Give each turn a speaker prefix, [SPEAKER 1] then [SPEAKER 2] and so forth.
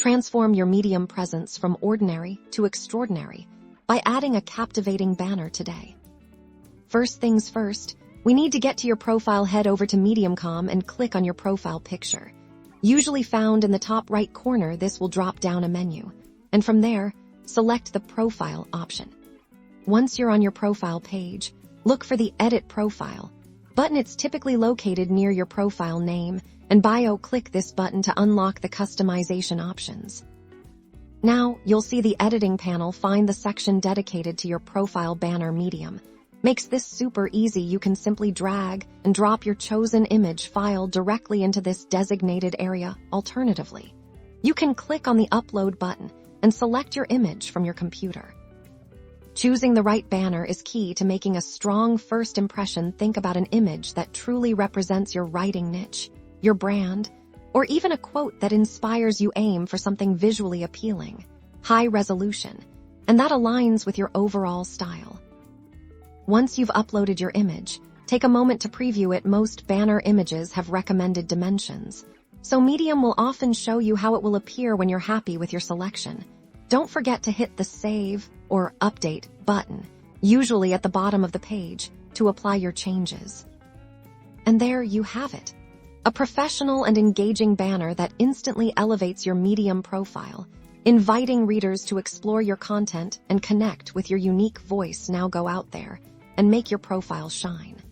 [SPEAKER 1] Transform your Medium presence from ordinary to extraordinary by adding a captivating banner today. First things first, we need to get to your profile. Head over to Medium.com and click on your profile picture. Usually found in the top right corner, this will drop down a menu. And from there, select the Profile option. Once you're on your profile page, look for the Edit Profile button. It's typically located near your profile name and bio. Click this button to unlock the customization options. Now, you'll see the editing panel. Find the section dedicated to your profile banner. Medium makes this super easy. You can simply drag and drop your chosen image file directly into this designated area. Alternatively, you can click on the Upload button and select your image from your computer. Choosing the right banner is key to making a strong first impression. Think about an image that truly represents your writing niche, your brand, or even a quote that inspires you. Aim for something visually appealing, high resolution, and that aligns with your overall style. Once you've uploaded your image, take a moment to preview it. Most banner images have recommended dimensions, so Medium will often show you how it will appear when you're happy with your selection. Don't forget to hit the Save or Update button, usually at the bottom of the page, to apply your changes. And there you have it. A professional and engaging banner that instantly elevates your Medium profile, inviting readers to explore your content and connect with your unique voice. Now go out there and make your profile shine.